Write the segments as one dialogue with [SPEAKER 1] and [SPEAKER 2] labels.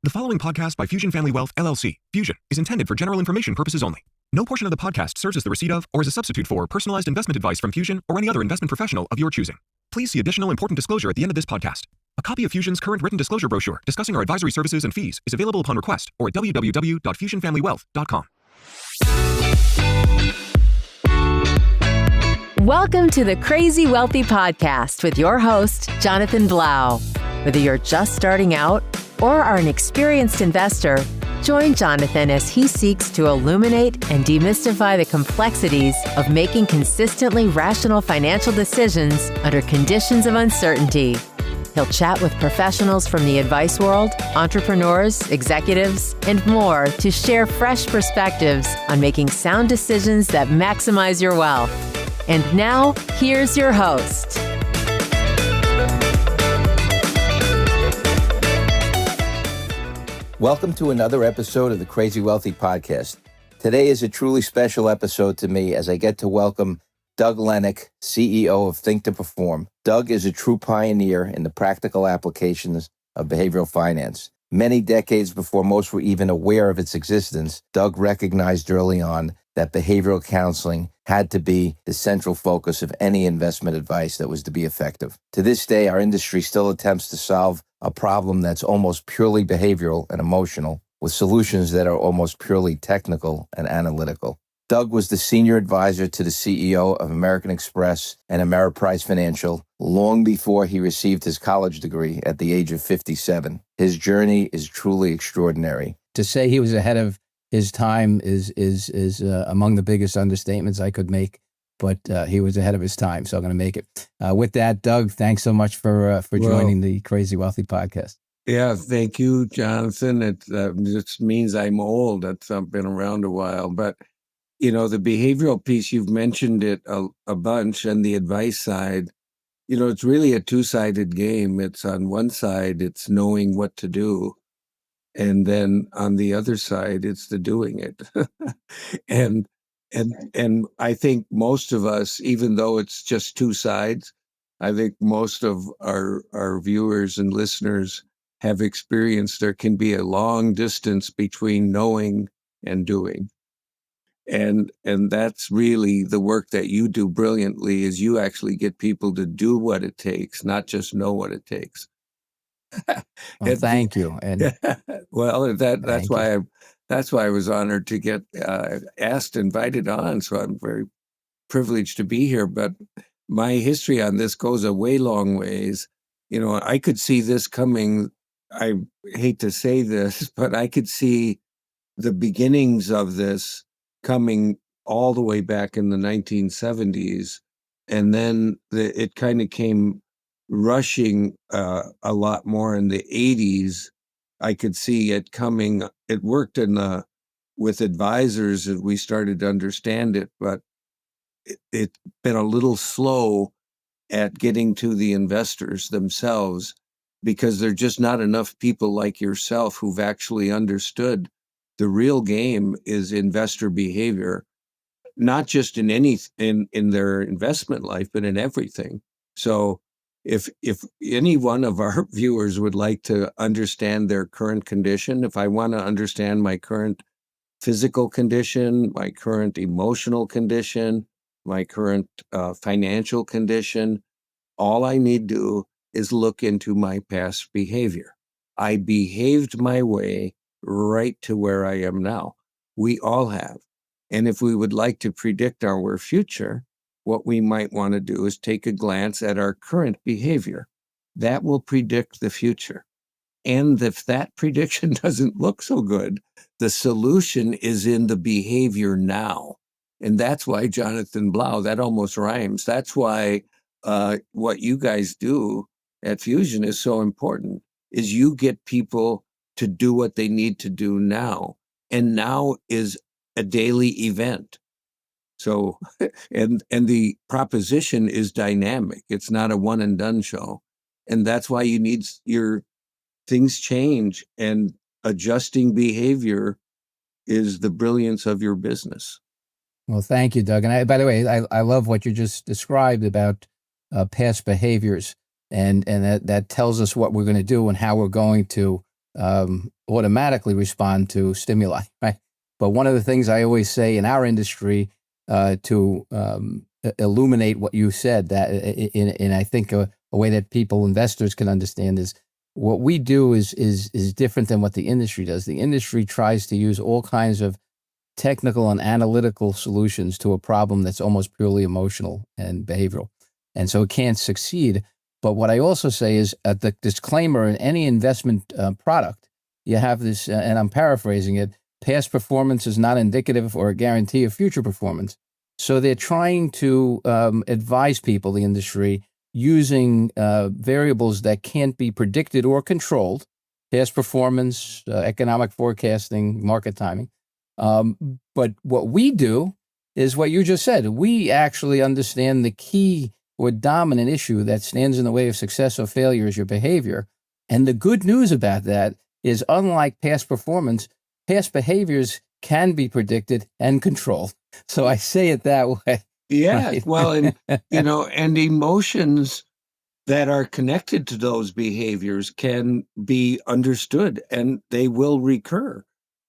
[SPEAKER 1] The following podcast by Fusion Family Wealth, LLC, Fusion, is intended for general information purposes only. No portion of the podcast serves as the receipt of or as a substitute for personalized investment advice from Fusion or any other investment professional of your choosing. Please see additional important disclosure at the end of this podcast. A copy of Fusion's current written disclosure brochure discussing our advisory services and fees is available upon request or at www.fusionfamilywealth.com.
[SPEAKER 2] Welcome to the Crazy Wealthy Podcast with your host, Jonathan Blau. Whether you're just starting out or are an experienced investor, join Jonathan as he seeks to illuminate and demystify the complexities of making consistently rational financial decisions under conditions of uncertainty. He'll chat with professionals from the advice world, entrepreneurs, executives, and more to share fresh perspectives on making sound decisions that maximize your wealth. And now, here's your host.
[SPEAKER 3] Welcome to another episode of the Crazy Wealthy Podcast. Today is a truly special episode to me as I get to welcome Doug Lennick, CEO of think2perform. Doug is a true pioneer in the practical applications of behavioral finance. Many decades before most were even aware of its existence, Doug recognized early on that behavioral counseling had to be the central focus of any investment advice that was to be effective. To this day, our industry still attempts to solve a problem that's almost purely behavioral and emotional, with solutions that are almost purely technical and analytical. Doug was the senior advisor to the CEO of American Express and Ameriprise Financial long before he received his college degree at the age of 57. His journey is truly extraordinary.
[SPEAKER 4] To say he was ahead of his time is among the biggest understatements I could make, but he was ahead of his time, so I'm going to make it. With that, Doug, thanks so much for joining the Crazy Wealthy Podcast.
[SPEAKER 5] Yeah, thank you, Jonathan. It just means I'm old. I've been around a while, but you know, the behavioral piece, you've mentioned it a bunch, and the advice side, you know, it's really a two-sided game. It's on one side, it's knowing what to do. And then on the other side, it's the doing it. and I think most of us, even though it's just two sides, I think most of our viewers and listeners have experienced there can be a long distance between knowing and doing. And that's really the work that you do brilliantly, is you actually get people to do what it takes, not just know what it takes.
[SPEAKER 4] Well, thank you. And
[SPEAKER 5] well, that's why I was honored to get invited on. So I'm very privileged to be here. But my history on this goes a way long ways. You know, I could see this coming. I hate to say this, but I could see the beginnings of this coming all the way back in the 1970s. And then it kind of came rushing a lot more in the 80s. I could see it coming. It worked with advisors, and we started to understand it, but it's been a little slow at getting to the investors themselves, because there are just not enough people like yourself who've actually understood the real game is investor behavior, not just in their investment life, but in everything. So if any one of our viewers would like to understand their current condition, if I want to understand my current physical condition, my current emotional condition, my current financial condition, all I need to do is look into my past behavior. I behaved my way right to where I am now. We all have. And if we would like to predict our future, what we might want to do is take a glance at our current behavior. That will predict the future. And if that prediction doesn't look so good, the solution is in the behavior now. And that's why, Jonathan Blau, that almost rhymes. That's why what you guys do at Fusion is so important, is you get people to do what they need to do now. And now is a daily event. So, and the proposition is dynamic. It's not a one and done show. And that's why you need your things change, and adjusting behavior is the brilliance of your business.
[SPEAKER 4] well, thank you, Doug. And by the way, I love what you just described about past behaviors, and that tells us what we're going to do and how we're going to automatically respond to stimuli, right? But one of the things I always say in our industry to illuminate what you said, that in I think a way that investors can understand is what we do is different than what the industry does. The industry tries to use all kinds of technical and analytical solutions to a problem that's almost purely emotional and behavioral. And so it can't succeed. But what I also say is the disclaimer in any investment product, you have this, and I'm paraphrasing it, past performance is not indicative or a guarantee of future performance. So they're trying to advise people, the industry, using variables that can't be predicted or controlled, past performance, economic forecasting, market timing. But what we do is what you just said. We actually understand the key or dominant issue that stands in the way of success or failure is your behavior. And the good news about that is, unlike past performance, past behaviors can be predicted and controlled. So I say it that way.
[SPEAKER 5] Yeah.
[SPEAKER 4] Right?
[SPEAKER 5] Well, and, and emotions that are connected to those behaviors can be understood, and they will recur.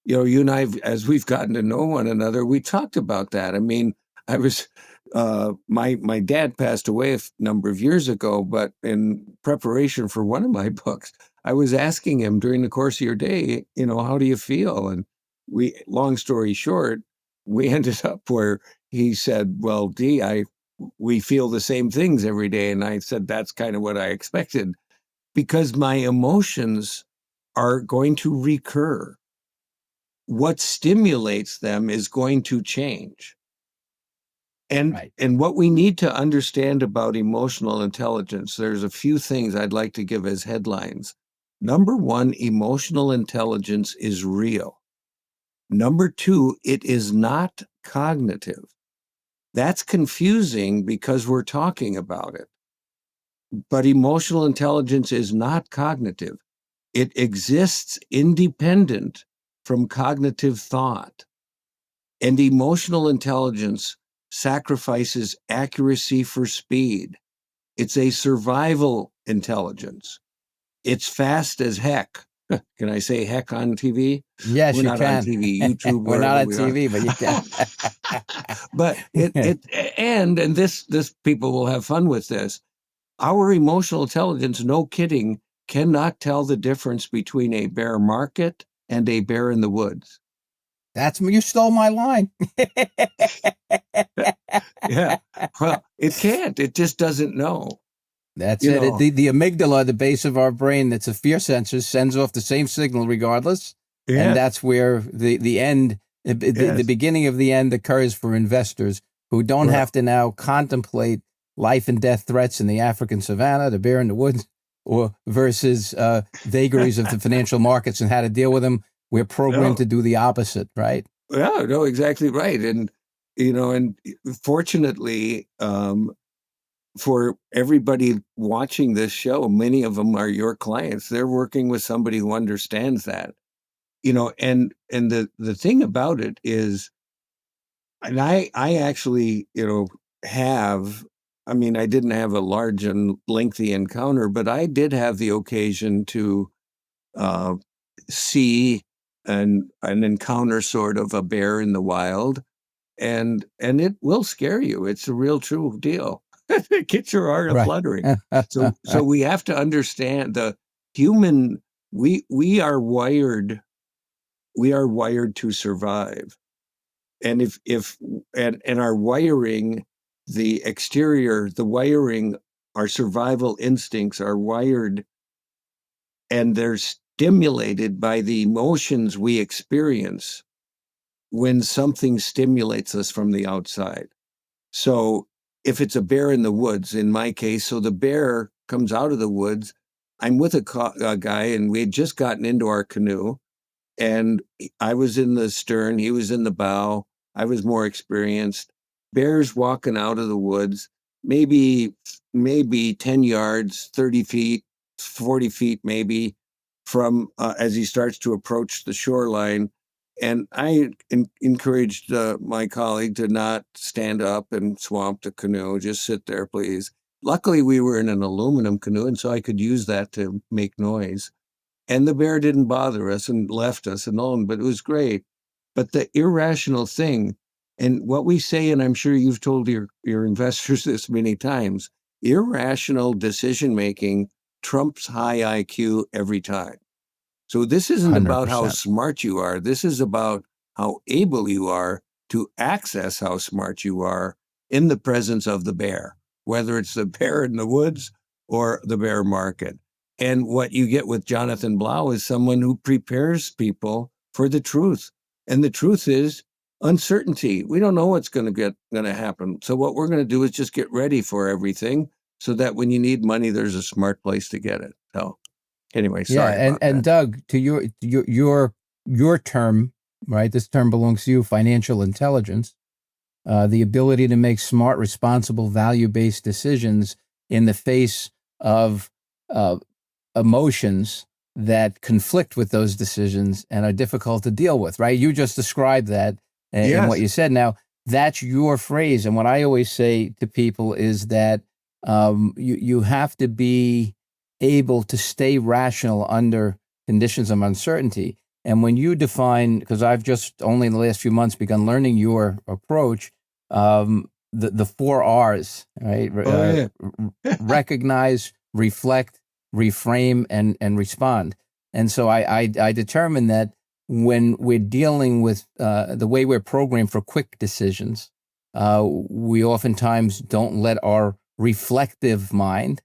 [SPEAKER 5] You and I, as we've gotten to know one another, we talked about that. I mean, I was, my dad passed away a number of years ago, but in preparation for one of my books, I was asking him during the course of your day, how do you feel? And long story short, we ended up where he said, well, we feel the same things every day. And I said, that's kind of what I expected, because my emotions are going to recur. What stimulates them is going to change. And,
[SPEAKER 4] Right.
[SPEAKER 5] and what we need to understand about emotional intelligence, there's a few things I'd like to give as headlines. Number one, emotional intelligence is real. Number two, it is not cognitive. That's confusing because we're talking about it. But emotional intelligence is not cognitive. It exists independent from cognitive thought. And emotional intelligence sacrifices accuracy for speed. It's a survival intelligence. It's fast as heck. Can I say heck on TV?
[SPEAKER 4] Yes,
[SPEAKER 5] We're
[SPEAKER 4] you
[SPEAKER 5] not
[SPEAKER 4] can.
[SPEAKER 5] on TV, YouTube.
[SPEAKER 4] We're not on
[SPEAKER 5] we are.
[SPEAKER 4] TV, but you can.
[SPEAKER 5] But and this people will have fun with this. Our emotional intelligence, no kidding, cannot tell the difference between a bear market and a bear in the woods.
[SPEAKER 4] You stole my line.
[SPEAKER 5] Yeah. Well, it can't. It just doesn't know.
[SPEAKER 4] That's it. The amygdala at the base of our brain, that's a fear sensor, sends off the same signal regardless.
[SPEAKER 5] Yeah.
[SPEAKER 4] And that's where the end, the beginning of the end occurs for investors who don't have to now contemplate life and death threats in the African savannah, the bear in the woods, or versus vagaries of the financial markets and how to deal with them. We're programmed to do the opposite, right?
[SPEAKER 5] Yeah, no, exactly right. And, and fortunately, for everybody watching this show, many of them are your clients. They're working with somebody who understands that, and the thing about it is, and I actually, I didn't have a large and lengthy encounter, but I did have the occasion to see an encounter sort of a bear in the wild, and it will scare you. It's a real true deal. It gets your heart fluttering. So we have to understand the human. We are wired to survive, and if our wiring, the exterior, the wiring, our survival instincts are wired, and they're stimulated by the emotions we experience when something stimulates us from the outside. So if it's a bear in the woods, in my case, so the bear comes out of the woods, I'm with a guy, and we had just gotten into our canoe, and I was in the stern, he was in the bow, I was more experienced. Bear's walking out of the woods, maybe 10 yards, 30 feet, 40 feet maybe, from as he starts to approach the shoreline. And I encouraged my colleague to not stand up and swamp the canoe, just sit there, please. Luckily, we were in an aluminum canoe, and so I could use that to make noise. And the bear didn't bother us and left us alone, but it was great. But the irrational thing, and what we say, and I'm sure you've told your investors this many times, irrational decision-making trumps high IQ every time. So this isn't about how
[SPEAKER 4] 100%.
[SPEAKER 5] smart you are. This is about how able you are to access how smart you are in the presence of the bear, whether it's the bear in the woods or the bear market. And what you get with Jonathan Blau is someone who prepares people for the truth. And the truth is uncertainty. We don't know what's going to happen. So what we're going to do is just get ready for everything so that when you need money, there's a smart place to get it. So anyway, sorry
[SPEAKER 4] Yeah,
[SPEAKER 5] about
[SPEAKER 4] and
[SPEAKER 5] that.
[SPEAKER 4] Doug, to your term, right? This term belongs to you, financial intelligence, the ability to make smart, responsible, value-based decisions in the face of uh, emotions that conflict with those decisions and are difficult to deal with, right? You just described that in what
[SPEAKER 5] Yes.
[SPEAKER 4] you said. Now, that's your phrase. And what I always say to people is that you have to be able to stay rational under conditions of uncertainty. And when you define, because I've just only in the last few months begun learning your approach, the 4 R's, right?
[SPEAKER 5] Oh, yeah.
[SPEAKER 4] Recognize, reflect, reframe, and respond. And so I determined that when we're dealing with the way we're programmed for quick decisions, we oftentimes don't let our reflective mind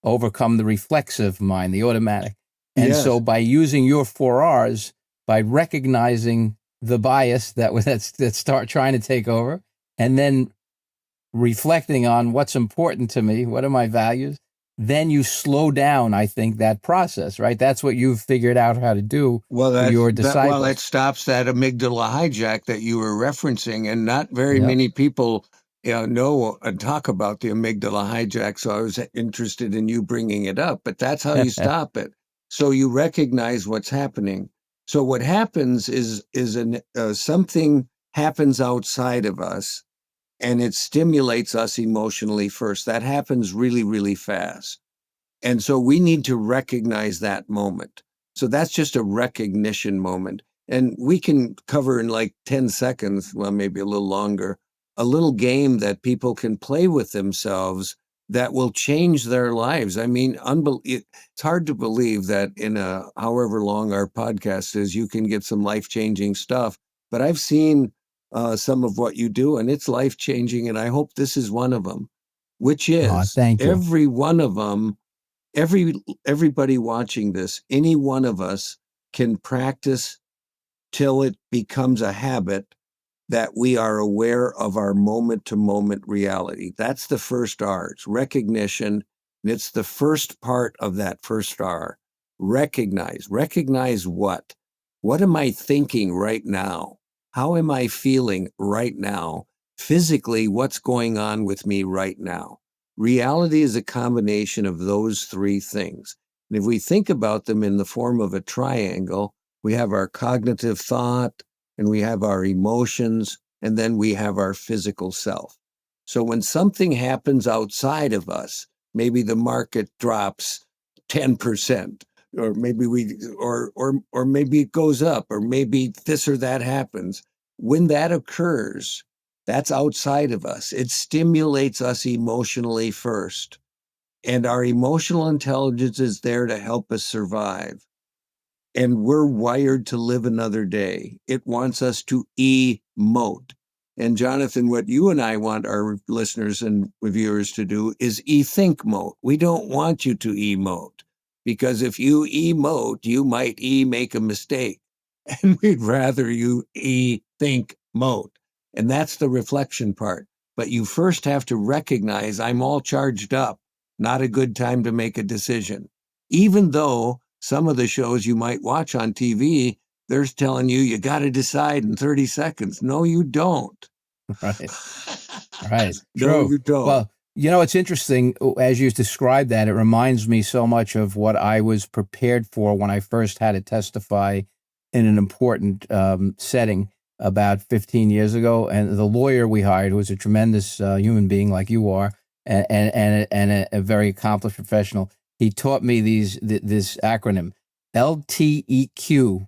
[SPEAKER 4] overcome the reflexive mind, the automatic. And so
[SPEAKER 5] Yes.
[SPEAKER 4] by using your 4 R's, by recognizing the bias that start trying to take over, and then reflecting on what's important to me, what are my values, then you slow down, I think, that process, right? That's what you've figured out how to do
[SPEAKER 5] Well,
[SPEAKER 4] for your disciples.
[SPEAKER 5] it stops that amygdala hijack that you were referencing, and not very
[SPEAKER 4] Yep.
[SPEAKER 5] many people know and talk about the amygdala hijack. So I was interested in you bringing it up, but that's how you stop it. So you recognize what's happening. So what happens is something happens outside of us, and it stimulates us emotionally first. That happens really, really fast. And so we need to recognize that moment. So that's just a recognition moment. And we can cover in like 10 seconds, well, maybe a little longer, a little game that people can play with themselves that will change their lives. I mean, it's hard to believe that in however long our podcast is, you can get some life-changing stuff. But I've seen some of what you do, and it's life-changing. And I hope this is one of them, which is
[SPEAKER 4] Thank you.
[SPEAKER 5] every one of them. Everybody watching this, any one of us can practice till it becomes a habit that we are aware of our moment to moment reality. That's the first R. It's recognition. And it's the first part of that first R. Recognize. Recognize what? What am I thinking right now? How am I feeling right now? Physically, what's going on with me right now? Reality is a combination of those three things. And if we think about them in the form of a triangle, we have our cognitive thought, and we have our emotions, and then we have our physical self. So when something happens outside of us, maybe the market drops 10%, or maybe or maybe it goes up, or maybe this or that happens. When that occurs, that's outside of us. It stimulates us emotionally first. And our emotional intelligence is there to help us survive. And we're wired to live another day. It wants us to emote. And Jonathan, what you and I want our listeners and viewers to do is think mode. We don't want you to emote, because if you emote, you might make a mistake. And we'd rather you think mode. And that's the reflection part. But you first have to recognize I'm all charged up. Not a good time to make a decision. Even though some of the shows you might watch on TV, they're telling you got to decide in 30 seconds. No, you don't.
[SPEAKER 4] Right. Right.
[SPEAKER 5] No,
[SPEAKER 4] True.
[SPEAKER 5] you don't.
[SPEAKER 4] Well, it's interesting as you describe that. It reminds me so much of what I was prepared for when I first had to testify in an important setting about 15 years ago. And the lawyer we hired, who was a tremendous human being like you are, and a very accomplished professional, he taught me this acronym: LTEQTBYA.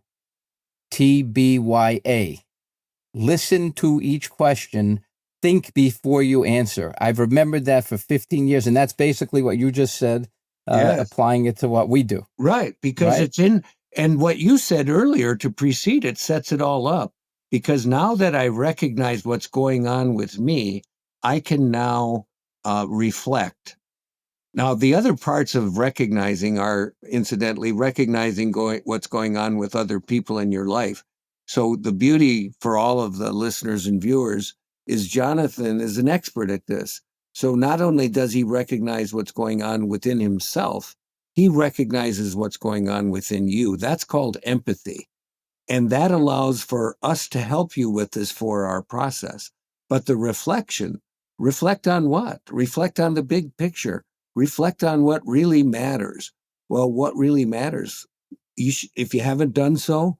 [SPEAKER 4] Listen to each question. Think before you answer. I've remembered that for 15 years, and that's basically what you just said,
[SPEAKER 5] Yes.
[SPEAKER 4] applying it to what we do.
[SPEAKER 5] Right, because
[SPEAKER 4] Right?
[SPEAKER 5] it's in, and what you said earlier to precede it sets it all up. Because now that I recognize what's going on with me, I can now reflect. Now, the other parts of recognizing are, incidentally, recognizing what's going on with other people in your life. So the beauty for all of the listeners and viewers is Jonathan is an expert at this. So not only does he recognize what's going on within himself, he recognizes what's going on within you. That's called empathy. And that allows for us to help you with this 4R process. But the reflect on what? Reflect on the big picture. Reflect on what really matters. Well, what really matters? If you haven't done so,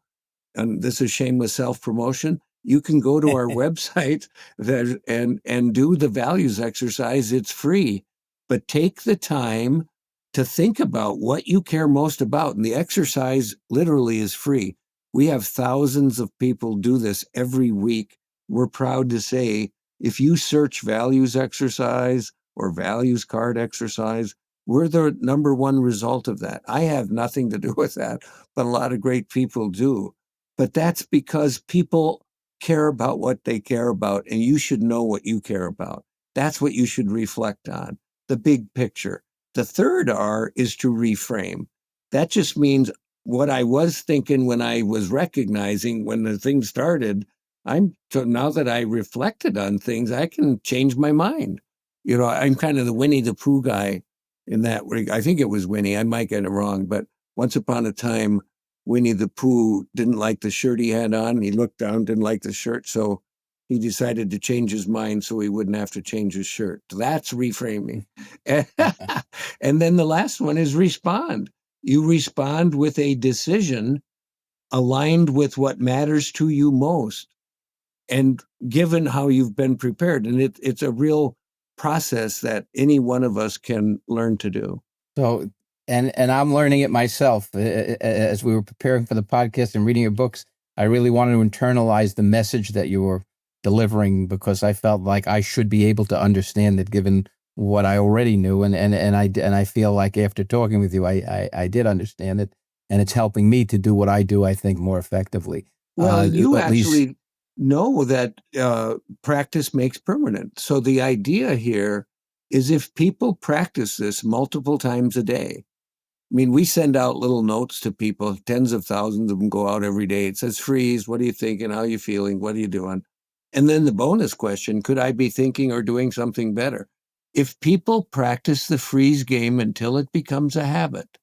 [SPEAKER 5] and this is shameless self-promotion, you can go to our website and do the values exercise. It's free, but take the time to think about what you care most about. And the exercise literally is free. We have thousands of people do this every week. We're proud to say, if you search values exercise or values card exercise, we're the number one result of that. I have nothing to do with that, but a lot of great people do. But that's because people care about what they care about, and you should know what you care about. That's what you should reflect on, the big picture. The third R is to reframe. That just means what I was thinking when I was recognizing when the thing started. Now that I reflected on things, I can change my mind. You know, I'm kind of the Winnie the Pooh guy in that. I think it was Winnie. I might get it wrong, but once upon a time, Winnie the Pooh didn't like the shirt he had on. He looked down, didn't like the shirt, so he decided to change his mind so he wouldn't have to change his shirt. That's reframing. And then the last one is respond. You respond with a decision aligned with what matters to you most, and given how you've been prepared. And it's a real process that any one of us can learn to do.
[SPEAKER 4] So, and I'm learning it myself. As we were preparing for the podcast and reading your books, I really wanted to internalize the message that you were delivering, because I felt like I should be able to understand it given what I already knew. And I feel like after talking with you, I did understand it, and it's helping me to do what I do, I think, more effectively.
[SPEAKER 5] Well, you
[SPEAKER 4] at least
[SPEAKER 5] actually know that practice makes permanent. So the idea here is if people practice this multiple times a day. I mean, we send out little notes to people, tens of thousands of them go out every day. It says, freeze, what are you thinking? How are you feeling? What are you doing? And then the bonus question, could I be thinking or doing something better? If people practice the freeze game until it becomes a habit,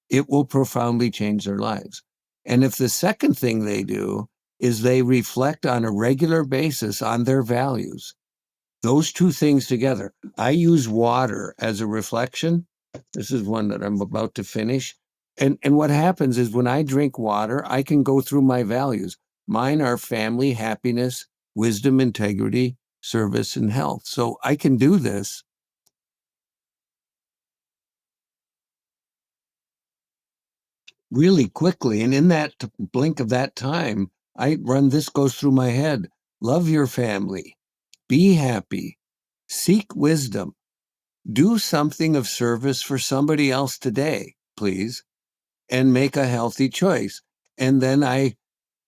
[SPEAKER 5] it will profoundly change their lives. And if the second thing they do is they reflect on a regular basis on their values, those two things together. I use water as a reflection. This is one that I'm about to finish. And what happens is when I drink water, I can go through my values. Mine are family, happiness, wisdom, integrity, service, and health. So I can do this really quickly. And in that blink of that time, this goes through my head. Love your family, be happy, seek wisdom, do something of service for somebody else today, please, and make a healthy choice. And then I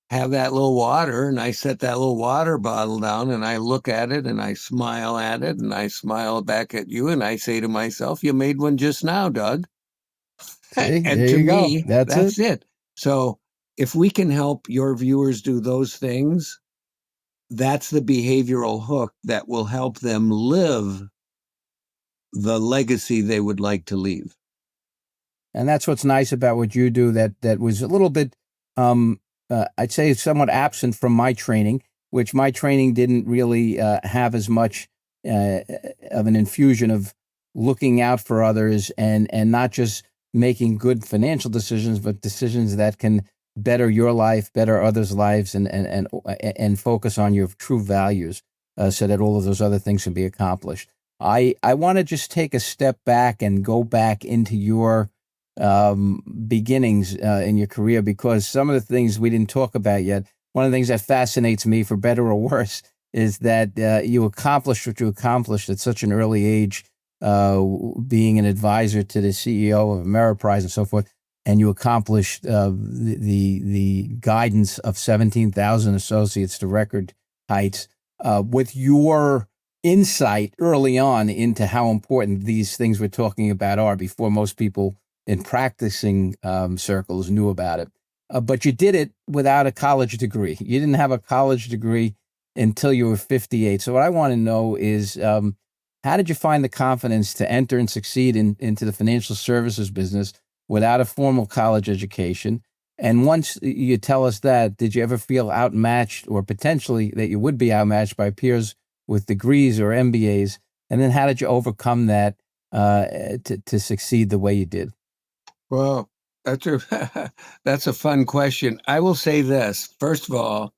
[SPEAKER 5] have that little water, and I set that little water bottle down, and I look at it, and I smile at it, and I smile back at you, and I say to myself, you made one just now, Doug.
[SPEAKER 4] see,
[SPEAKER 5] And
[SPEAKER 4] there
[SPEAKER 5] to
[SPEAKER 4] you go.
[SPEAKER 5] me,
[SPEAKER 4] That's
[SPEAKER 5] it. So if we can help your viewers do those things, that's the behavioral hook that will help them live the legacy they would like to leave.
[SPEAKER 4] And that's what's nice about what you do. That was a little bit, I'd say, somewhat absent from my training, which my training didn't really have as much of an infusion of looking out for others and not just making good financial decisions, but decisions that can better your life, better others' lives, and focus on your true values, so that all of those other things can be accomplished. I want to just take a step back and go back into your beginnings in your career, because some of the things we didn't talk about yet, one of the things that fascinates me, for better or worse, is that you accomplished what you accomplished at such an early age, being an advisor to the CEO of Ameriprise and so forth, and you accomplished the guidance of 17,000 associates to record heights with your insight early on into how important these things we're talking about are, before most people in practicing circles knew about it. But you did it without a college degree. You didn't have a college degree until you were 58. So what I want to know is, how did you find the confidence to enter and succeed into the financial services business without a formal college education? And once you tell us that, did you ever feel outmatched, or potentially that you would be outmatched by peers with degrees or MBAs? And then how did you overcome that to succeed the way you did?
[SPEAKER 5] Well, that's a fun question. I will say this. First of all,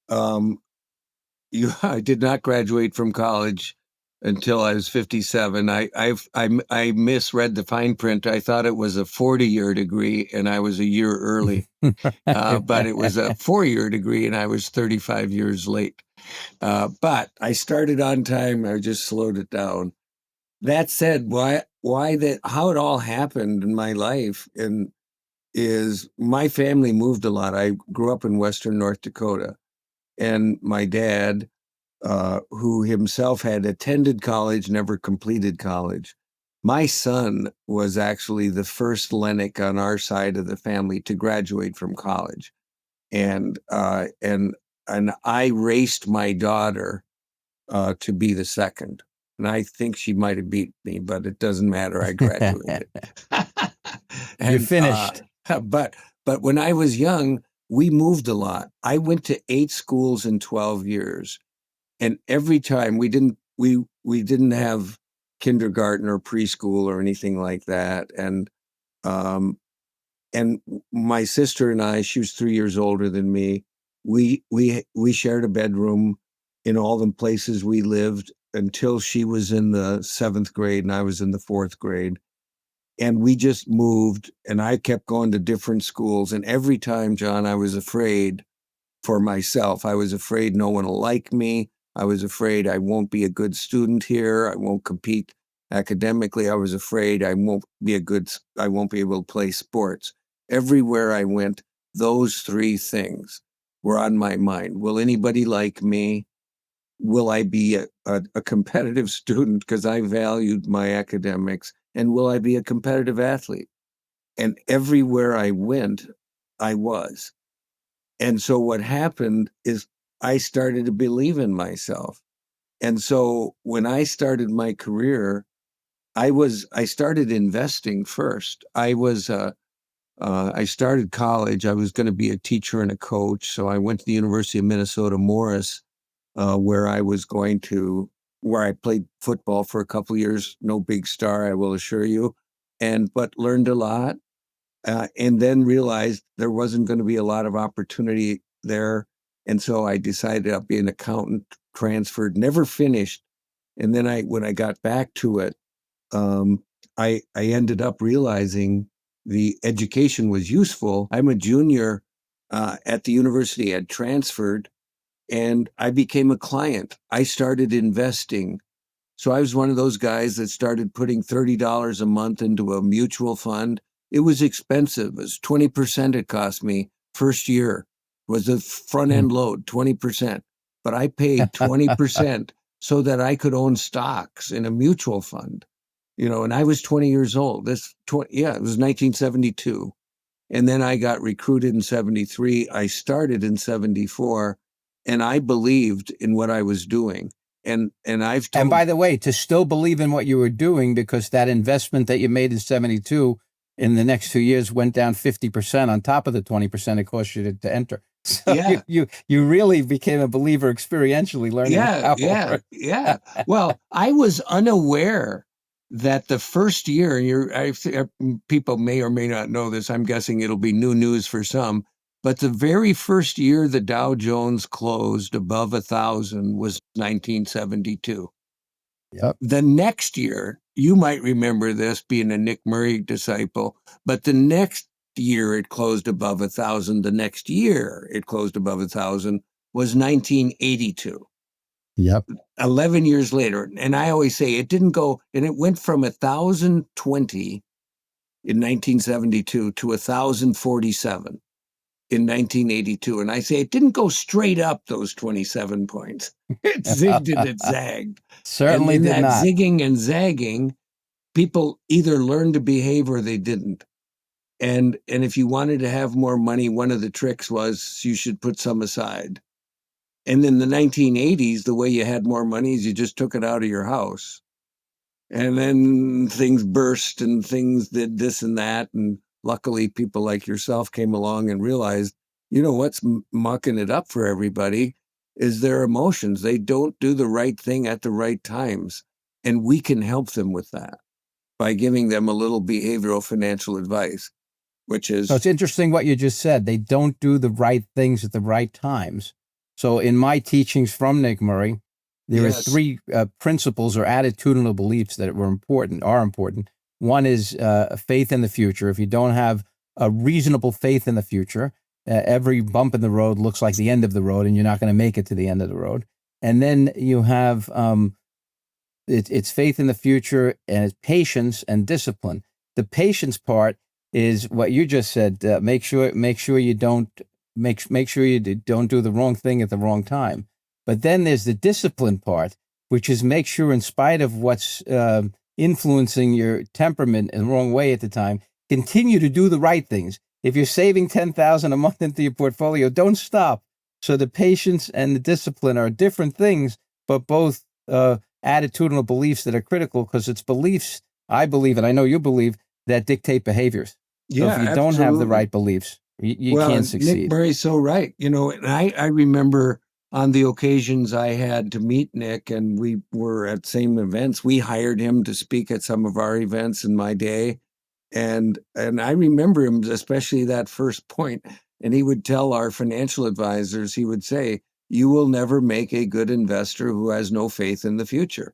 [SPEAKER 5] I did not graduate from college until I was 57. I misread the fine print. I thought it was a 40-year degree, and I was a year early. But it was a 4-year degree, and I was 35 years late. But I started on time. I just slowed it down. That said, how it all happened in my life is my family moved a lot. I grew up in Western North Dakota, and my dad, who himself had attended college, never completed college. My son was actually the first Lennick on our side of the family to graduate from college. And I raced my daughter to be the second. And I think she might have beat me, but it doesn't matter. I graduated.
[SPEAKER 4] You finished.
[SPEAKER 5] But when I was young, we moved a lot. I went to 8 schools in 12 years. And every time we didn't have kindergarten or preschool or anything like that. And my sister and I, she was 3 years older than me. We shared a bedroom in all the places we lived until she was in the 7th grade and I was in the 4th grade. And we just moved, and I kept going to different schools. And every time, John, I was afraid for myself. I was afraid no one will like me. I was afraid I won't be a good student here. I won't compete academically. I was afraid I won't be able to play sports. Everywhere I went, those 3 things were on my mind. Will anybody like me? Will I be a competitive student because I valued my academics? And will I be a competitive athlete? And everywhere I went, I was. And so what happened is I started to believe in myself. And so when I started my career, I started investing first. I started college. I was going to be a teacher and a coach. So I went to the University of Minnesota Morris, where I played football for a couple of years. No big star, I will assure you, but learned a lot. And then realized there wasn't going to be a lot of opportunity there. And so I decided I'd be an accountant, transferred, never finished. And then when I got back to it, I ended up realizing the education was useful. I'm a junior at the university. I'd transferred, and I became a client. I started investing. So I was one of those guys that started putting $30 a month into a mutual fund. It was expensive. It was 20% it cost me first year. Was the front end load, 20%. But I paid 20% so that I could own stocks in a mutual fund. And I was 20 years old. It was 1972. And then I got recruited in 73. I started in 74, and I believed in what I was doing. And
[SPEAKER 4] by the way, to still believe in what you were doing, because that investment that you made in 72 in the next 2 years went down 50% on top of the 20% it cost you to enter. So
[SPEAKER 5] yeah.
[SPEAKER 4] you really became a believer experientially, learning.
[SPEAKER 5] Yeah. Well, I was unaware that the first year, people may or may not know this. I'm guessing it'll be new news for some. But the very first year the Dow Jones closed above 1,000 was 1972.
[SPEAKER 4] Yep.
[SPEAKER 5] The next year, you might remember this being a Nick Murray disciple, but the next year it closed above 1,000. The next year it closed above 1,000 was 1982.
[SPEAKER 4] Yep.
[SPEAKER 5] 11 years later. And I always say it didn't go, and it went from 1,020 in 1972 to 1,047 in 1982. And I say it didn't go straight up those 27 points. It zigged and it zagged.
[SPEAKER 4] Certainly
[SPEAKER 5] and in
[SPEAKER 4] did
[SPEAKER 5] that
[SPEAKER 4] not.
[SPEAKER 5] zigging and zagging, people either learned to behave or they didn't. And if you wanted to have more money, one of the tricks was you should put some aside. And in the 1980s, the way you had more money is you just took it out of your house. And then things burst and things did this and that. And luckily, people like yourself came along and realized, you know, what's mucking it up for everybody is their emotions. They don't do the right thing at the right times. And we can help them with that by giving them a little behavioral financial advice, which is...
[SPEAKER 4] So it's interesting what you just said. They don't do the right things at the right times. So in my teachings from Nick Murray, there are three principles or attitudinal beliefs that are important. One is faith in the future. If you don't have a reasonable faith in the future, every bump in the road looks like the end of the road, and you're not going to make it to the end of the road. And then you have it's faith in the future, and it's patience and discipline. The patience part is what you just said. Make sure you don't do the wrong thing at the wrong time. But then there's the discipline part, which is make sure, in spite of what's influencing your temperament in the wrong way at the time, continue to do the right things. If you're saving $10,000 a month into your portfolio, don't stop. So the patience and the discipline are different things, but both attitudinal beliefs that are critical, because it's beliefs, I believe, and I know you believe, that dictate behaviors. So if you don't have the right beliefs, you can't succeed.
[SPEAKER 5] Nick Murray's so right. You know, and I remember on the occasions I had to meet Nick, and we were at same events, we hired him to speak at some of our events in my day. And I remember him, especially that first point, and he would tell our financial advisors, he would say, you will never make a good investor who has no faith in the future.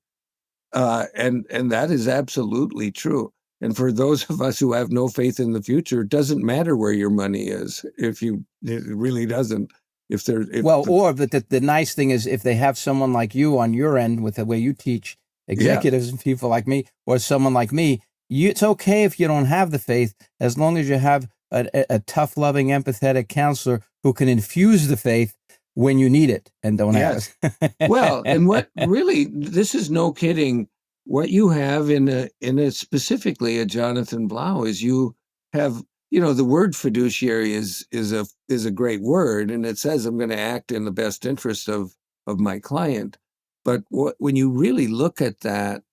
[SPEAKER 5] And that is absolutely true. And for those of us who have no faith in the future, it doesn't matter where your money is. It really doesn't.
[SPEAKER 4] The nice thing is if they have someone like you on your end with the way you teach executives and people like me, or someone like me, it's okay if you don't have the faith, as long as you have a tough, loving, empathetic counselor who can infuse the faith when you need it and don't have it.
[SPEAKER 5] Well, and what really, this is no kidding. What you have in a specifically a Jonathan Blau is you have, you know, the word fiduciary is a great word, and it says I'm going to act in the best interest of my client. But when you really look at that,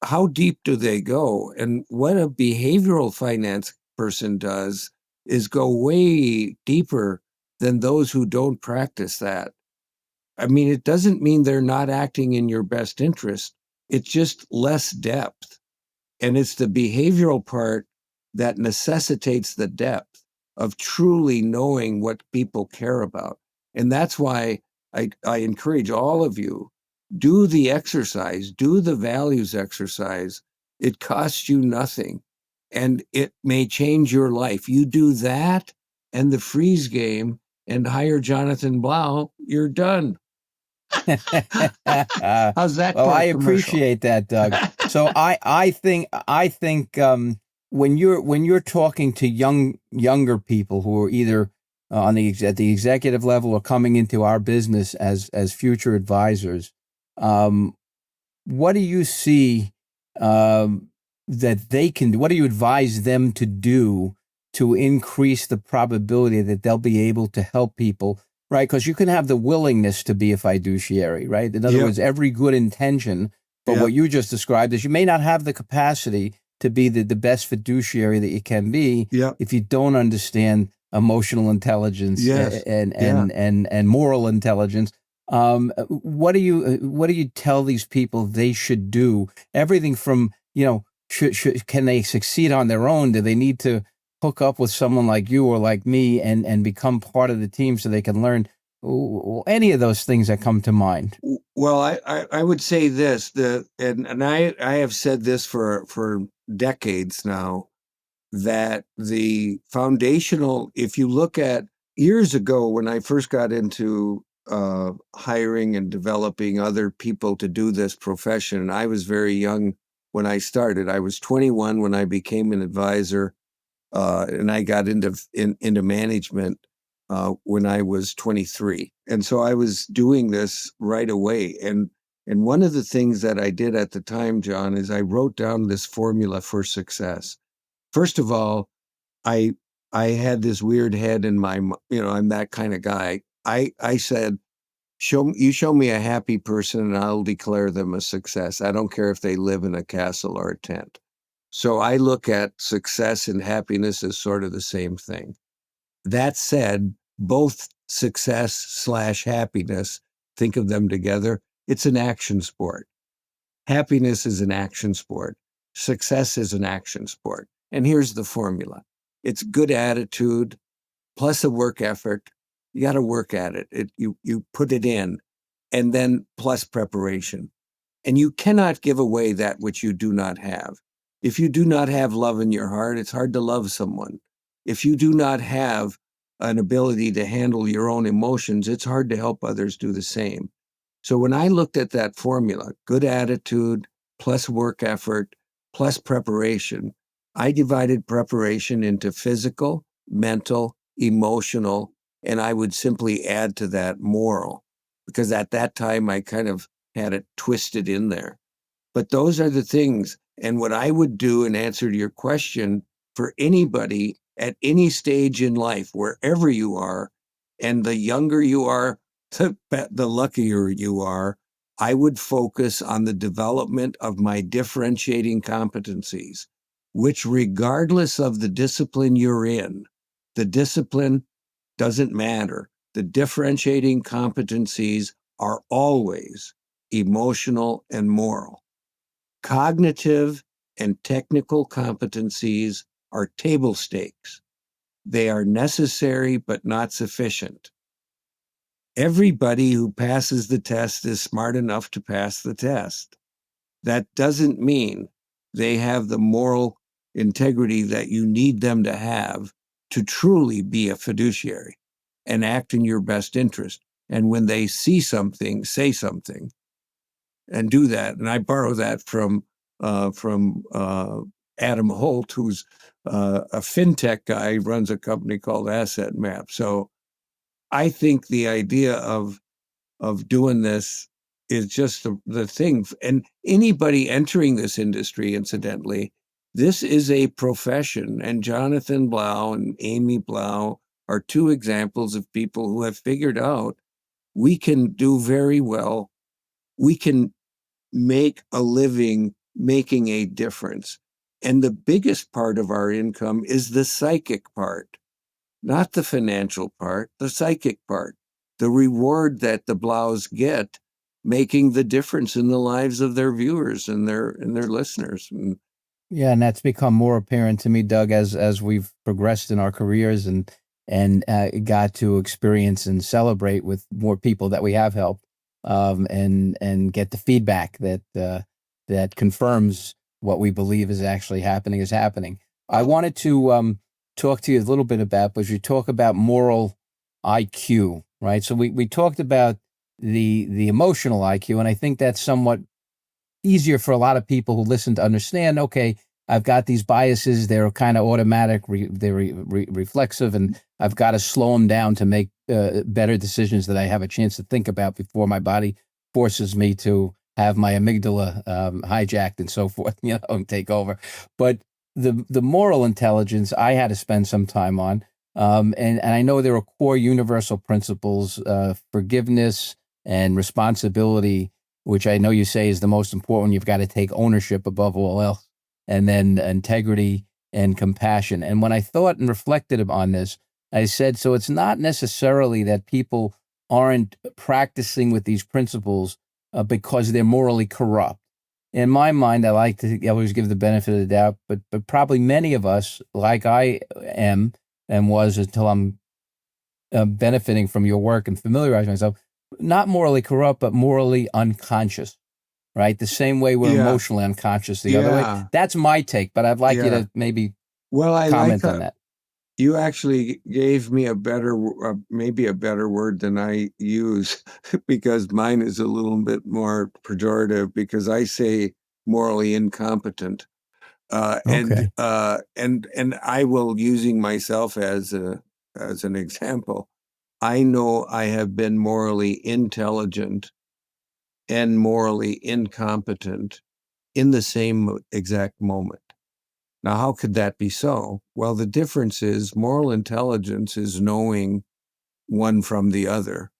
[SPEAKER 5] how deep do they go? And what a behavioral finance person does is go way deeper than those who don't practice that. I mean, it doesn't mean they're not acting in your best interest. It's just less depth. And it's the behavioral part that necessitates the depth of truly knowing what people care about. And that's why I encourage all of you, do the exercise, do the values exercise. It costs you nothing, and it may change your life. You do that and the freeze game and hire Jonathan Blau, you're done. How's that?
[SPEAKER 4] Well, I appreciate that, Doug. So I think when you're talking to younger people who are either at the executive level or coming into our business as future advisors, what do you see that they can do? What do you advise them to do to increase the probability that they'll be able to help people? Right, because you can have the willingness to be a fiduciary, right? In other words, every good intention, but what you just described is you may not have the capacity to be the best fiduciary that you can be if you don't understand emotional intelligence and moral intelligence. What do you tell these people they should do? Everything from, you know, can they succeed on their own? Do they need to hook up with someone like you or like me and become part of the team so they can learn Any of those things that come to mind?
[SPEAKER 5] Well, I would say this, and I have said this for decades now, that the foundational, if you look at years ago when I first got into hiring and developing other people to do this profession, I was very young when I started. I was 21 when I became an advisor, and I got into management when I was 23. And so I was doing this right away. And one of the things that I did at the time, John, is I wrote down this formula for success. First of all, I had this weird head in my, I'm that kind of guy. I said, show me a happy person and I'll declare them a success. I don't care if they live in a castle or a tent. So I look at success and happiness as sort of the same thing. That said, both success / happiness, think of them together, it's an action sport. Happiness is an action sport. Success is an action sport. And here's the formula. It's good attitude plus a work effort. You got to work at it. You put it in, and then plus preparation. And you cannot give away that which you do not have. If you do not have love in your heart, it's hard to love someone. If you do not have an ability to handle your own emotions, it's hard to help others do the same. So when I looked at that formula, good attitude plus work effort plus preparation, I divided preparation into physical, mental, emotional, and I would simply add to that moral, because at that time I kind of had it twisted in there. But those are the things. And what I would do in answer to your question, for anybody at any stage in life, wherever you are, and the younger you are, the luckier you are, I would focus on the development of my differentiating competencies, which regardless of the discipline you're in, the discipline doesn't matter. The differentiating competencies are always emotional and moral. Cognitive and technical competencies are table stakes. They are necessary but not sufficient. Everybody who passes the test is smart enough to pass the test. That doesn't mean they have the moral integrity that you need them to have to truly be a fiduciary and act in your best interest. And when they see something, say something and do that. And I borrow that from Adam Holt, who's a fintech guy, runs a company called Asset Map. So I think the idea of doing this is just the thing. And anybody entering this industry, incidentally, this is a profession. And Jonathan Blau and Amy Blau are two examples of people who have figured out we can do very well. We can make a living making a difference. And the biggest part of our income is the psychic part, not the financial part, the psychic part, the reward that the Blaus get making the difference in the lives of their viewers and their listeners.
[SPEAKER 4] Yeah, and that's become more apparent to me, Doug, as we've progressed in our careers and got to experience and celebrate with more people that we have helped, and get the feedback that confirms what we believe is actually happening. I wanted to talk to you a little bit about, because you talk about moral IQ, right? So we talked about the emotional IQ, and I think that's somewhat easier for a lot of people who listen to understand. Okay, I've got these biases; they're kind of automatic, they're reflexive, and I've got to slow them down to make better decisions that I have a chance to think about before my body forces me to have my amygdala hijacked and so forth, and take over. But the moral intelligence I had to spend some time on, and I know there are core universal principles, forgiveness and responsibility, which I know you say is the most important. You've got to take ownership above all else, and then integrity and compassion. And when I thought and reflected on this, I said, so it's not necessarily that people aren't practicing with these principles because they're morally corrupt. In my mind, I like to always give the benefit of the doubt, but probably many of us, like I am and was until I'm benefiting from your work and familiarizing myself, not morally corrupt, but morally unconscious, right? The same way we're emotionally unconscious the other way. That's my take, but I'd like you to maybe comment on that.
[SPEAKER 5] You actually gave me maybe a better word than I use, because mine is a little bit more pejorative, because I say morally incompetent. And I will, using myself as an example, I know I have been morally intelligent and morally incompetent in the same exact moment. Now, how could that be so? Well, the difference is moral intelligence is knowing one from the other.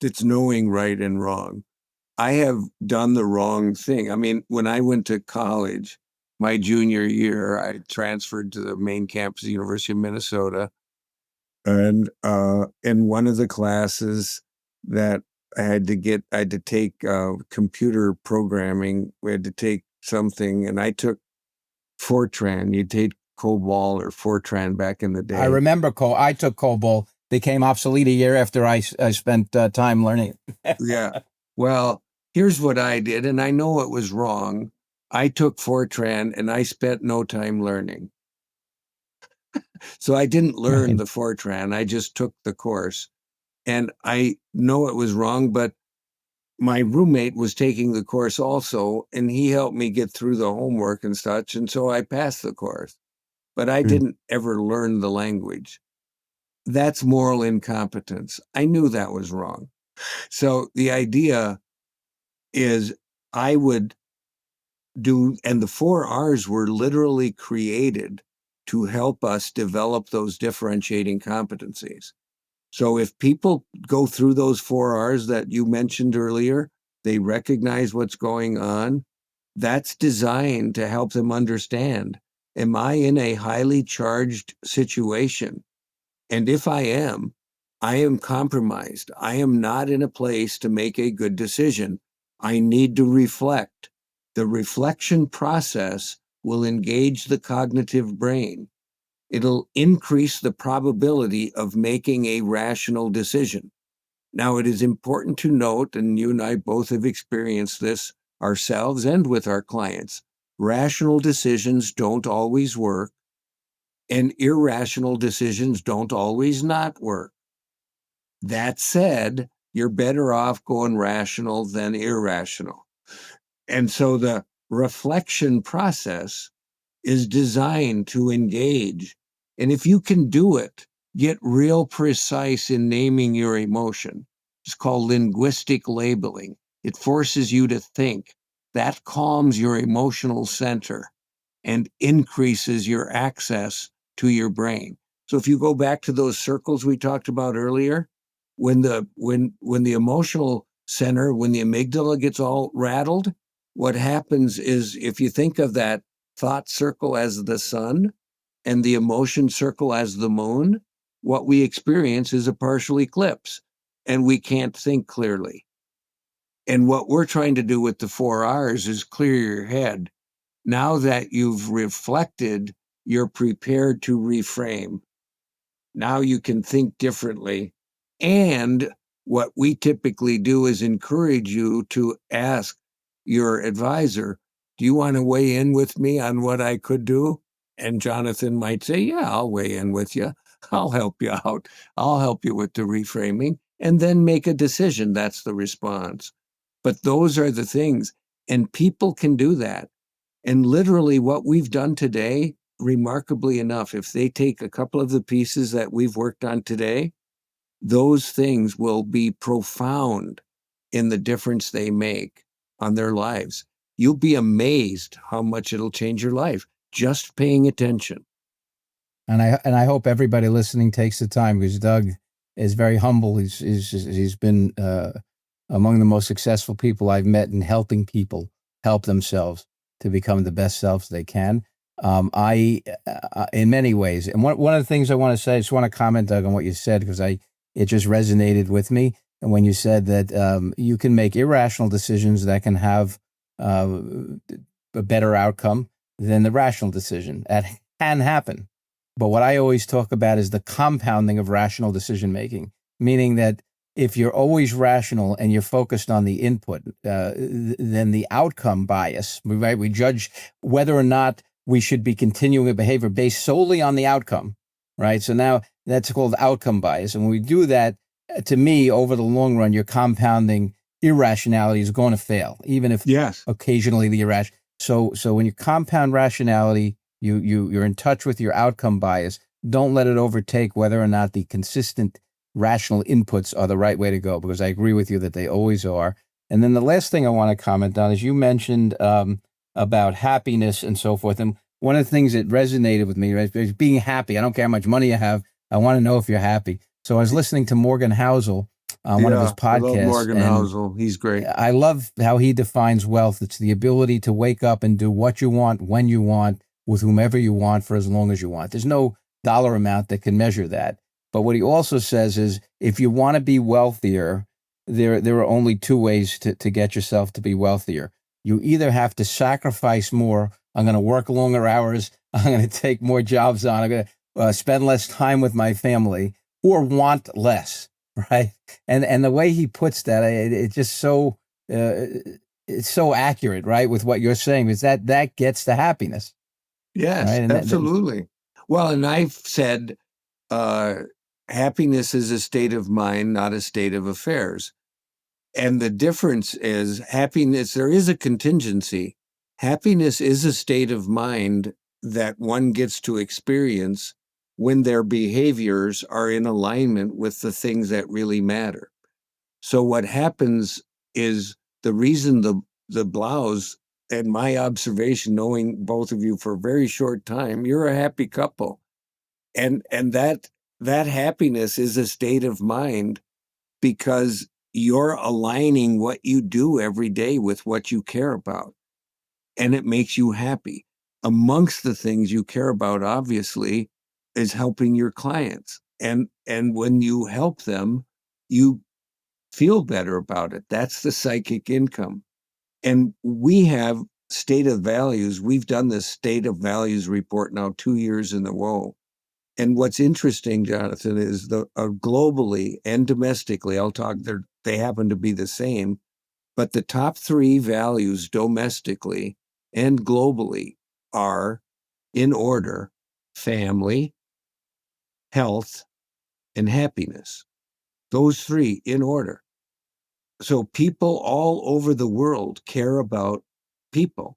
[SPEAKER 5] It's knowing right and wrong. I have done the wrong thing. I mean, when I went to college, my junior year, I transferred to the main campus of the University of Minnesota. And in one of the classes that I had to take computer programming. We had to take something, and I took Fortran. You take COBOL or Fortran back in the day.
[SPEAKER 4] I remember I took COBOL. Became obsolete a year after I spent time learning it.
[SPEAKER 5] Yeah. Well, here's what I did, and I know it was wrong. I took Fortran, and I spent no time learning. So I didn't learn the Fortran. I just took the course. And I know it was wrong, but my roommate was taking the course also, and he helped me get through the homework and such. And so I passed the course, but I didn't ever learn the language. That's moral incompetence. I knew that was wrong. So the idea is I would do, and the 4 R's were literally created to help us develop those differentiating competencies. So if people go through those 4 R's that you mentioned earlier, they recognize what's going on. That's designed to help them understand, am I in a highly charged situation? And if I am compromised. I am not in a place to make a good decision. I need to reflect. The reflection process will engage the cognitive brain. It'll increase the probability of making a rational decision. Now, it is important to note, and you and I both have experienced this ourselves and with our clients, rational decisions don't always work, and irrational decisions don't always not work. That said, you're better off going rational than irrational. And so the reflection process is designed to engage. And if you can do it, get real precise in naming your emotion. It's called linguistic labeling. It forces you to think. That calms your emotional center and increases your access to your brain. So if you go back to those circles we talked about earlier, when the emotional center, when the amygdala gets all rattled, what happens is, if you think of that thought circle as the sun and the emotion circle as the moon, what we experience is a partial eclipse, and we can't think clearly. And what we're trying to do with the 4 R's is clear your head. Now that you've reflected, you're prepared to reframe. Now you can think differently. And what we typically do is encourage you to ask your advisor, do you want to weigh in with me on what I could do? And Jonathan might say, yeah, I'll weigh in with you. I'll help you out. I'll help you with the reframing, and then make a decision. That's the response. But those are the things, and people can do that. And literally what we've done today, remarkably enough, if they take a couple of the pieces that we've worked on today, those things will be profound in the difference they make on their lives. You'll be amazed how much it'll change your life, just paying attention.
[SPEAKER 4] And I hope everybody listening takes the time, because Doug is very humble. He's been among the most successful people I've met in helping people help themselves to become the best selves they can. In many ways, and one of the things I want to say, I just want to comment, Doug, on what you said, because it just resonated with me. And when you said that you can make irrational decisions that can have a better outcome than the rational decision, that can happen. But what I always talk about is the compounding of rational decision making, meaning that if you're always rational and you're focused on the input, then the outcome bias, right? We judge whether or not we should be continuing a behavior based solely on the outcome, right? So now that's called outcome bias. And when we do that, to me, over the long run, you're compounding irrationality is going to fail, even if occasionally the irrational. So when you compound rationality, you're in touch with your outcome bias. Don't let it overtake whether or not the consistent rational inputs are the right way to go, because I agree with you that they always are. And then the last thing I want to comment on is you mentioned about happiness and so forth. And one of the things that resonated with me, right, is being happy. I don't care how much money you have. I want to know if you're happy. So I was listening to Morgan Housel on one of his podcasts.
[SPEAKER 5] I love Morgan Housel. He's great.
[SPEAKER 4] I love how he defines wealth. It's the ability to wake up and do what you want, when you want, with whomever you want, for as long as you want. There's no dollar amount that can measure that. But what he also says is, if you want to be wealthier, there are only two ways to get yourself to be wealthier. You either have to sacrifice more. I'm going to work longer hours. I'm going to take more jobs on. I'm going to spend less time with my family, or want less, right? And the way he puts that, it's just so it's so accurate, right, with what you're saying, is that gets to happiness.
[SPEAKER 5] Yes,
[SPEAKER 4] right?
[SPEAKER 5] absolutely. Well, and I've said happiness is a state of mind, not a state of affairs. And the difference is happiness, there is a contingency. Happiness is a state of mind that one gets to experience when their behaviors are in alignment with the things that really matter. So what happens is, the reason the Blaus, and my observation, knowing both of you for a very short time, you're a happy couple. And that happiness is a state of mind because you're aligning what you do every day with what you care about. And it makes you happy. Amongst the things you care about, obviously, is helping your clients. And when you help them, you feel better about it. That's the psychic income. And we have state of values. We've done this state of values report now 2 years in a row. And what's interesting, Jonathan, is globally and domestically, they happen to be the same, but the top 3 values domestically and globally are, in order, family, health, and happiness. Those 3 in order. So people all over the world care about people.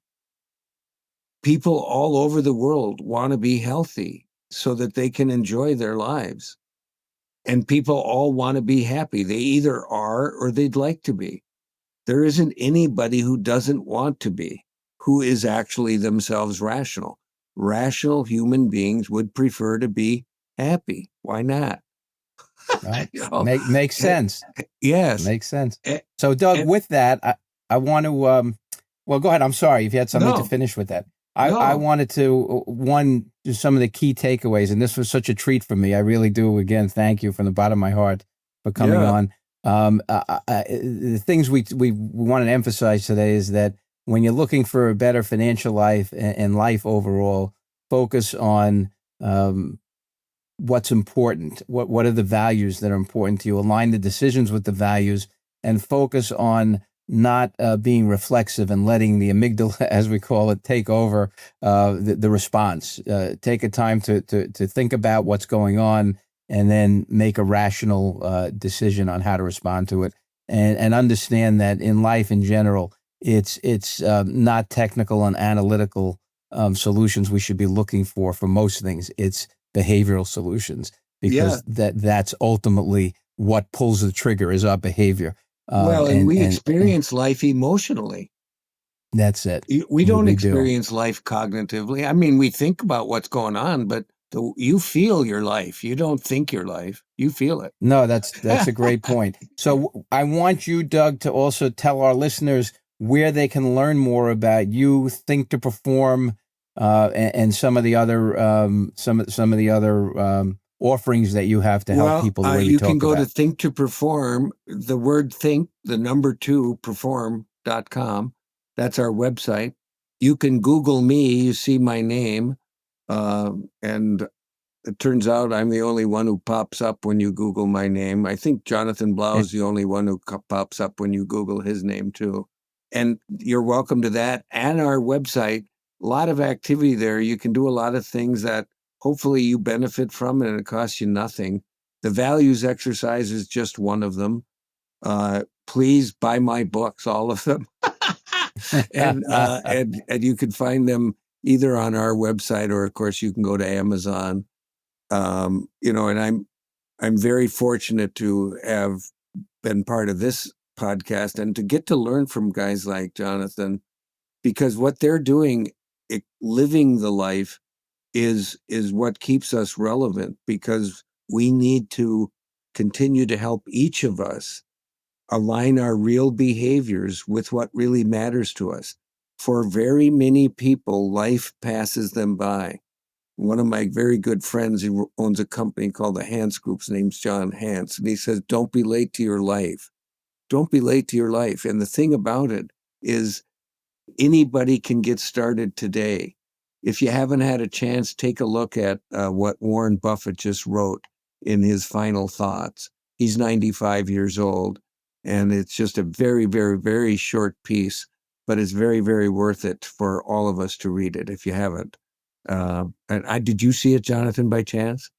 [SPEAKER 5] People all over the world want to be healthy so that they can enjoy their lives. And people all want to be happy. They either are or they'd like to be. There isn't anybody who doesn't want to be, who is actually themselves rational. Rational human beings would prefer to be happy. Why not?
[SPEAKER 4] Right. Makes sense.
[SPEAKER 5] Yes.
[SPEAKER 4] Makes sense. So, Doug, with that, I want to, well, go ahead. I'm sorry if you had something to finish with that. I wanted to, just some of the key takeaways, and this was such a treat for me. I really do, again, thank you from the bottom of my heart for coming on. The things we want to emphasize today is that when you're looking for a better financial life and life overall, focus on what's important. What are the values that are important to you? Align the decisions with the values, and focus on not being reflexive and letting the amygdala, as we call it, take over the response. Take a time to think about what's going on, and then make a rational decision on how to respond to it. And understand that in life in general, it's not technical and analytical solutions we should be looking for most things. It's behavioral solutions, because that's ultimately what pulls the trigger, is our behavior.
[SPEAKER 5] And we experience life emotionally.
[SPEAKER 4] That's it.
[SPEAKER 5] We don't experience life cognitively. I mean, we think about what's going on, but you feel your life. You don't think your life. You feel it.
[SPEAKER 4] No, that's a great point. So I want you, Doug, to also tell our listeners where they can learn more about you, Think to Perform, and some of the other offerings that you have to help people. The way
[SPEAKER 5] you can go to Think to Perform. The word think, the number 2, perform.com. That's our website. You can Google me. You see my name, and it turns out I'm the only one who pops up when you Google my name. I think Jonathan Blau is the only one who pops up when you Google his name too. And you're welcome to that. And our website, a lot of activity there. You can do a lot of things that hopefully you benefit from, and it costs you nothing. The values exercise is just one of them. Please buy my books, all of them. and you can find them either on our website, or of course you can go to Amazon. And I'm very fortunate to have been part of this podcast and to get to learn from guys like Jonathan, because what they're doing, living the life, is what keeps us relevant, because we need to continue to help each of us align our real behaviors with what really matters to us. For very many people, life passes them by. One of my very good friends, he owns a company called the Hans Group, his name's John Hans, and he says, don't be late to your life. Don't be late to your life. And the thing about it is, anybody can get started today. If you haven't had a chance, take a look at what Warren Buffett just wrote in his final thoughts. He's 95 years old, and it's just a very, very, very short piece, but it's very, very worth it for all of us to read it if you haven't. Did you see it, Jonathan, by chance?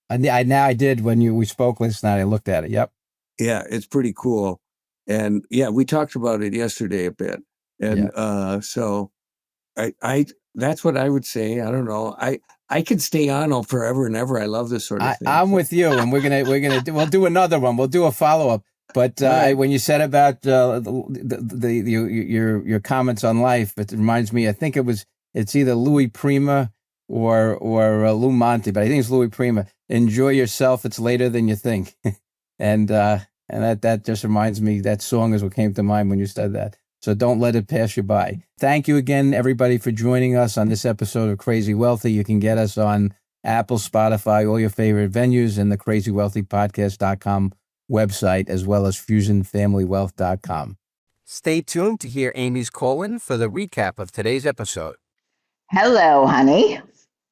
[SPEAKER 4] I did when we spoke last night. I looked at it. Yep.
[SPEAKER 5] Yeah, it's pretty cool. And yeah, we talked about it yesterday a bit. And so I that's what I would say. I don't know. I could stay on forever and ever. I love this sort of thing.
[SPEAKER 4] I'm with you, and we'll do another one. We'll do a follow-up. But right. When you said about your comments on life, it reminds me. I think it's either Louis Prima or Lou Monte, but I think it's Louis Prima. Enjoy yourself. It's later than you think. and that just reminds me. That song is what came to mind when you said that. So don't let it pass you by. Thank you again, everybody, for joining us on this episode of Crazy Wealthy. You can get us on Apple, Spotify, all your favorite venues, and the crazywealthypodcast.com website, as well as fusionfamilywealth.com.
[SPEAKER 6] Stay tuned to hear Amy's call-in for the recap of today's episode.
[SPEAKER 7] Hello, honey.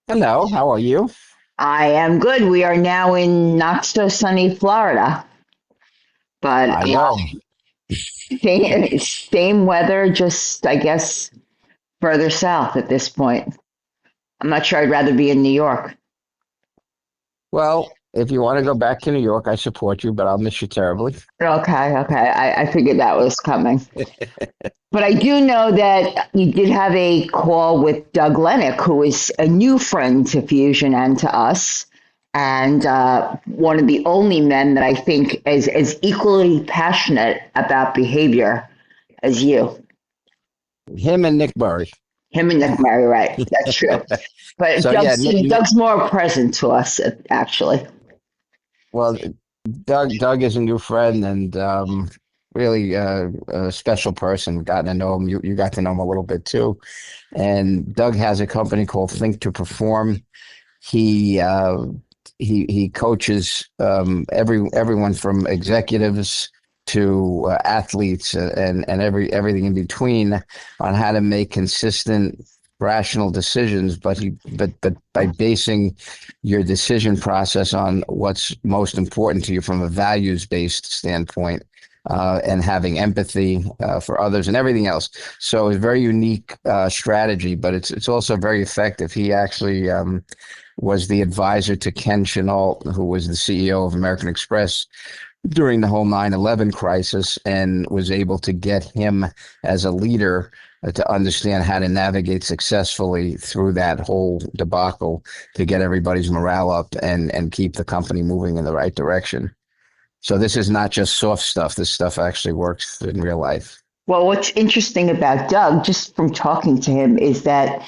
[SPEAKER 6] Hello, how are you?
[SPEAKER 7] I am good. We are now in not so sunny Florida, but
[SPEAKER 6] I know.
[SPEAKER 7] Same weather, just I guess further south at this point. I'm not sure I'd rather be in New York.
[SPEAKER 6] Well, if you want to go back to New York, I support you, but I'll miss you terribly.
[SPEAKER 7] Okay. I figured that was coming. But I do know that you did have a call with Doug Lennick, who is a new friend to Fusion and to us, and one of the only men that I think is equally passionate about behavior as you.
[SPEAKER 6] Him and Nick Murray.
[SPEAKER 7] Right. That's true. But so, Doug's more present to us, actually.
[SPEAKER 6] Well, Doug is a new friend and really a special person. Gotten to know him. You got to know him a little bit too. And Doug has a company called Think2perform. He coaches everyone from executives to athletes and everything in between on how to make consistent, rational decisions, but by basing your decision process on what's most important to you from a values-based standpoint, and having empathy for others and everything else. So it's a very unique strategy, but it's also very effective. He actually was the advisor to Ken Chenault, who was the CEO of American Express during the whole 9/11 crisis, and was able to get him as a leader to understand how to navigate successfully through that whole debacle to get everybody's morale up and keep the company moving in the right direction. So this is not just soft stuff. This stuff actually works in real life.
[SPEAKER 7] Well, what's interesting about Doug, just from talking to him, is that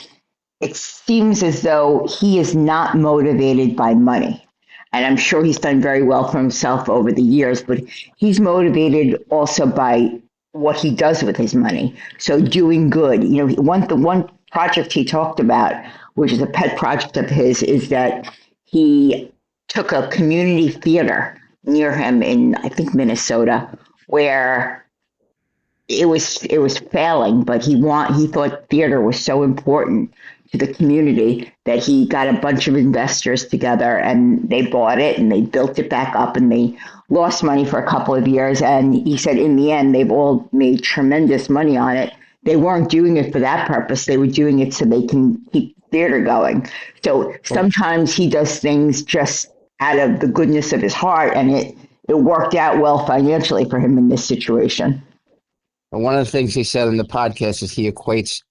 [SPEAKER 7] it seems as though he is not motivated by money. And I'm sure he's done very well for himself over the years, but he's motivated also by what he does with his money. So doing good. You know, the one project he talked about, which is a pet project of his, is that he took a community theater near him in, I think, Minnesota, where it was failing, but he thought theater was so important to the community that he got a bunch of investors together and they bought it and they built it back up and they lost money for a couple of years. And he said in the end, they've all made tremendous money on it. They weren't doing it for that purpose. They were doing it so they can keep theater going. So sometimes he does things just out of the goodness of his heart, and it worked out well financially for him in this situation.
[SPEAKER 6] And one of the things he said in the podcast is he equates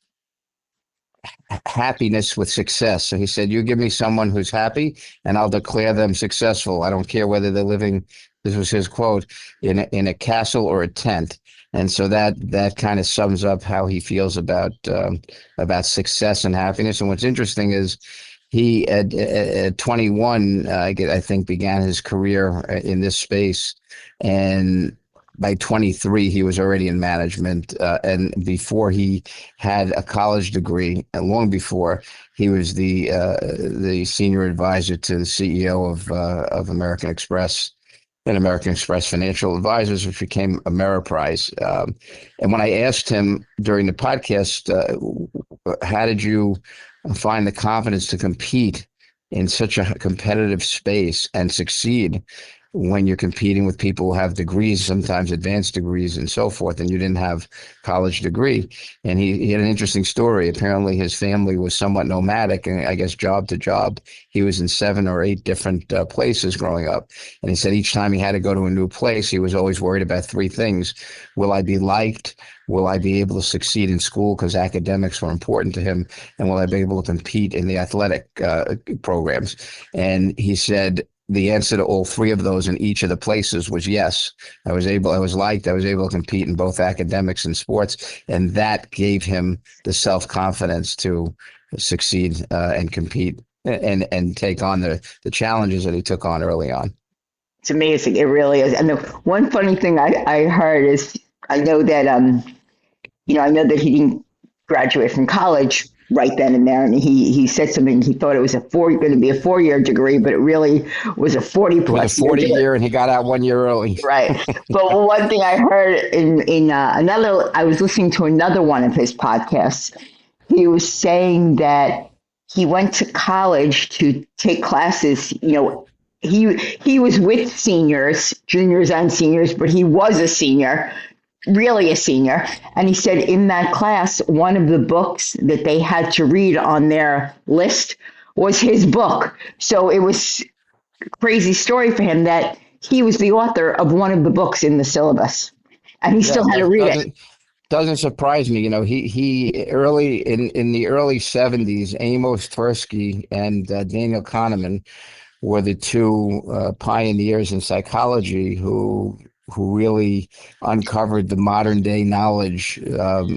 [SPEAKER 6] happiness with success. So he said, you give me someone who's happy and I'll declare them successful. I don't care whether they're living, this was his quote, in a castle or a tent. And so that kind of sums up how he feels about success and happiness. And what's interesting is he at 21, I think, began his career in this space, and by 23, he was already in management. And before he had a college degree, and long before, he was the senior advisor to the CEO of American Express and American Express Financial Advisors, which became Ameriprise. And when I asked him during the podcast, how did you find the confidence to compete in such a competitive space and succeed when you're competing with people who have degrees, sometimes advanced degrees and so forth, and you didn't have college degree? And he had an interesting story. Apparently his family was somewhat nomadic, and I guess job to job, he was in 7 or 8 different places growing up. And he said each time he had to go to a new place, he was always worried about 3 things. Will I be liked? Will I be able to succeed in school, because academics were important to him? And will I be able to compete in the athletic programs? And he said the answer to all 3 of those in each of the places was yes. I was liked, I was able to compete in both academics and sports. And that gave him the self-confidence to succeed and compete and take on the challenges that he took on early on.
[SPEAKER 7] It's amazing. It really is. And the one funny thing I heard is, I know that, I know that he didn't graduate from college right then and there. And he said something, he thought it was going to be a 4-year degree, but it really was a 40 plus.
[SPEAKER 6] It was a 40 year, and he got out 1 year early.
[SPEAKER 7] Right. But one thing I heard I was listening to another one of his podcasts. He was saying that he went to college to take classes. He was with seniors, juniors and seniors, but he was a senior, really a senior. And he said in that class, one of the books that they had to read on their list was his book. So it was a crazy story for him that he was the author of one of the books in the syllabus, and he still had to read it.
[SPEAKER 6] Doesn't surprise me. He early in the early 70s, Amos Tversky and Daniel Kahneman were the 2 pioneers in psychology who really uncovered the modern day knowledge of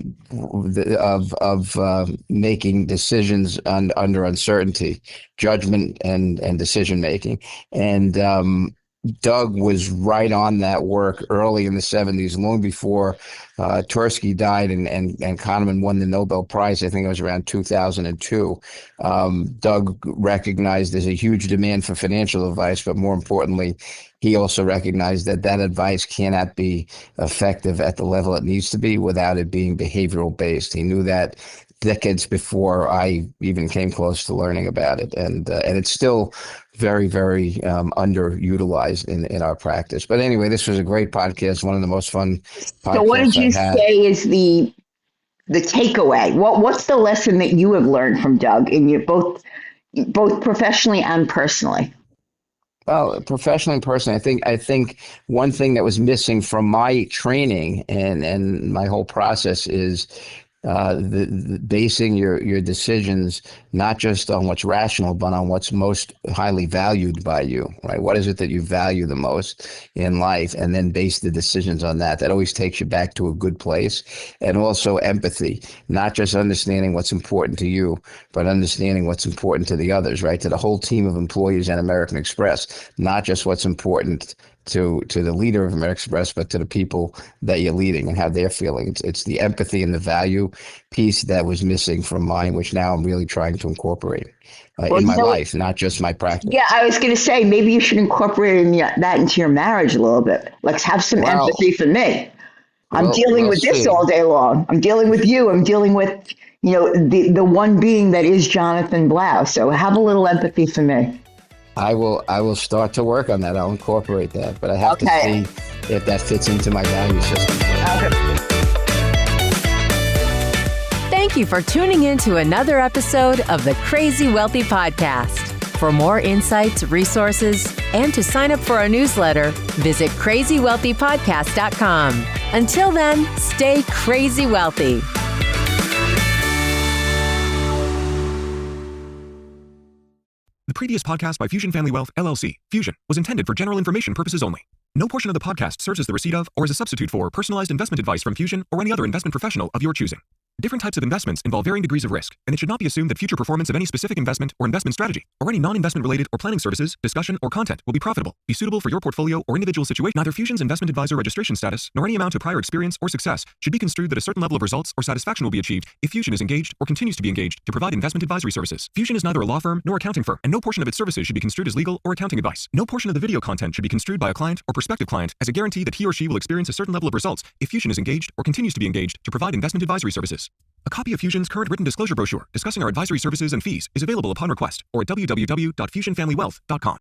[SPEAKER 6] making decisions under uncertainty, judgment and decision making. And Doug was right on that work early in the 70s, long before Tversky died and Kahneman won the Nobel Prize. I think it was around 2002. Doug recognized there's a huge demand for financial advice, but more importantly, he also recognized that advice cannot be effective at the level it needs to be without it being behavioral based. He knew that decades before I even came close to learning about it. And it's still very, very underutilized in our practice. But anyway, this was a great podcast, one of the most fun podcasts.
[SPEAKER 7] So what did you say is the takeaway? What's the lesson that you have learned from Doug in your both professionally and personally?
[SPEAKER 6] Well, professionally and personally, I think one thing that was missing from my training and my whole process is the basing your decisions not just on what's rational, but on what's most highly valued by you, right? What is it that you value the most in life, and then base the decisions on that. That always takes you back to a good place. And also empathy, not just understanding what's important to you, but understanding what's important to the others, right? To the whole team of employees at American Express, not just what's important to the leader of American Express, but to the people that you're leading and how they're feeling. It's the empathy and the value piece that was missing from mine, which now I'm really trying to incorporate in my life, not just my practice.
[SPEAKER 7] Yeah, I was going to say, maybe you should incorporate that into your marriage a little bit. Let's have some empathy for me. I'm dealing with this all day long. I'm dealing with you. I'm dealing with, the one being that is Jonathan Blau. So have a little empathy for me.
[SPEAKER 6] I will start to work on that. I'll incorporate that, but I have to see if that fits into my value system.
[SPEAKER 2] Thank you for tuning in to another episode of the Crazy Wealthy Podcast. For more insights, resources, and to sign up for our newsletter, visit crazywealthypodcast.com. Until then, stay crazy wealthy.
[SPEAKER 1] The previous podcast by Fusion Family Wealth, LLC, Fusion, was intended for general information purposes only. No portion of the podcast serves as the receipt of or as a substitute for personalized investment advice from Fusion or any other investment professional of your choosing. Different types of investments involve varying degrees of risk, and it should not be assumed that future performance of any specific investment or investment strategy or any non-investment related or planning services, discussion, or content will be profitable, be suitable for your portfolio or individual situation. Neither Fusion's investment advisor registration status nor any amount of prior experience or success should be construed that a certain level of results or satisfaction will be achieved if Fusion is engaged or continues to be engaged to provide investment advisory services. Fusion is neither a law firm nor accounting firm, and no portion of its services should be construed as legal or accounting advice. No portion of the video content should be construed by a client or prospective client as a guarantee that he or she will experience a certain level of results if Fusion is engaged or continues to be engaged to provide investment advisory services. A copy of Fusion's current written disclosure brochure discussing our advisory services and fees is available upon request or at www.fusionfamilywealth.com.